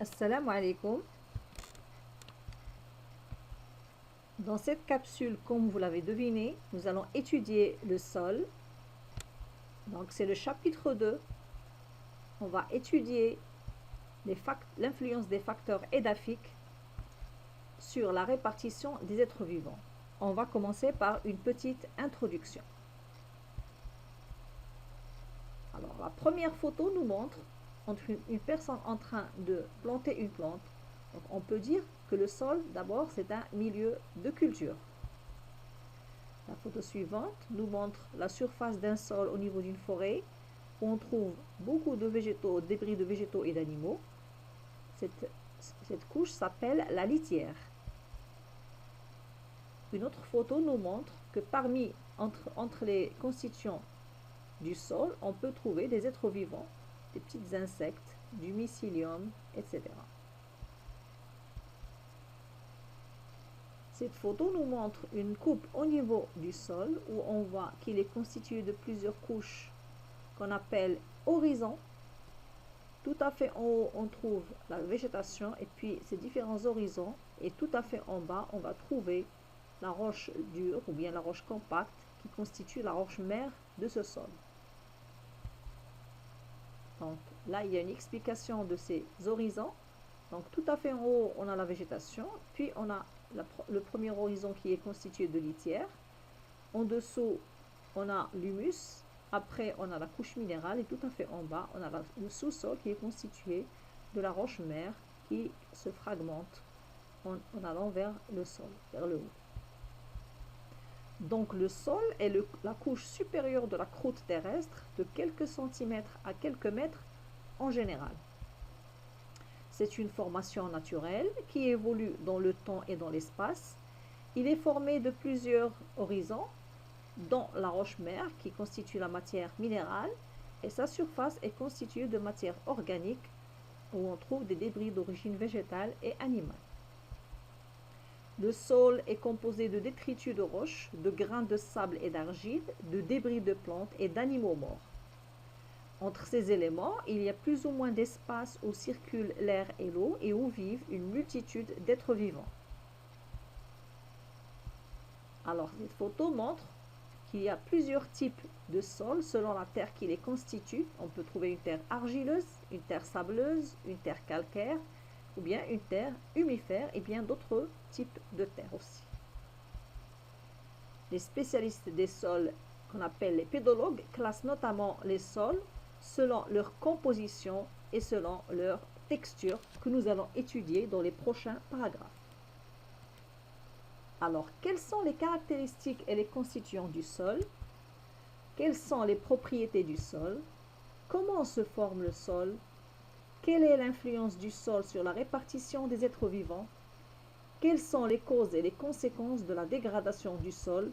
Assalamu alaikum. Dans cette capsule, comme vous l'avez deviné, nous allons étudier le sol. Donc c'est le chapitre 2. On va étudier l'influence des facteurs édaphiques sur la répartition des êtres vivants. On va commencer par une petite introduction. Alors la première photo nous montre une personne en train de planter une plante. Donc on peut dire que le sol, d'abord, c'est un milieu de culture. La photo suivante nous montre la surface d'un sol au niveau d'une forêt où on trouve beaucoup de végétaux, débris de végétaux et d'animaux. Cette couche s'appelle la litière. Une autre photo nous montre que entre les constituants du sol, on peut trouver des êtres vivants, des petits insectes, du mycélium, etc. Cette photo nous montre une coupe au niveau du sol où on voit qu'il est constitué de plusieurs couches qu'on appelle horizons. Tout à fait en haut, on trouve la végétation et puis ces différents horizons. Et tout à fait en bas, on va trouver la roche dure ou bien la roche compacte qui constitue la roche mère de ce sol. Donc là, il y a une explication de ces horizons. Donc tout à fait en haut, on a la végétation, puis on a le premier horizon qui est constitué de litière. En dessous, on a l'humus. Après, on a la couche minérale et tout à fait en bas, on a le sous-sol qui est constitué de la roche mère qui se fragmente en allant vers le sol, vers le haut. Donc le sol est la couche supérieure de la croûte terrestre de quelques centimètres à quelques mètres en général. C'est une formation naturelle qui évolue dans le temps et dans l'espace. Il est formé de plusieurs horizons, dont la roche mère qui constitue la matière minérale et sa surface est constituée de matière organique où on trouve des débris d'origine végétale et animale. Le sol est composé de détritus de roches, de grains de sable et d'argile, de débris de plantes et d'animaux morts. Entre ces éléments, il y a plus ou moins d'espace où circulent l'air et l'eau et où vivent une multitude d'êtres vivants. Alors, cette photo montre qu'il y a plusieurs types de sols selon la terre qui les constitue. On peut trouver une terre argileuse, une terre sableuse, une terre calcaire ou bien une terre humifère et bien d'autres types de terres aussi. Les spécialistes des sols qu'on appelle les pédologues classent notamment les sols selon leur composition et selon leur texture que nous allons étudier dans les prochains paragraphes. Alors, quelles sont les caractéristiques et les constituants du sol? Quelles sont les propriétés du sol? Comment se forme le sol? Quelle est l'influence du sol sur la répartition des êtres vivants? Quelles sont les causes et les conséquences de la dégradation du sol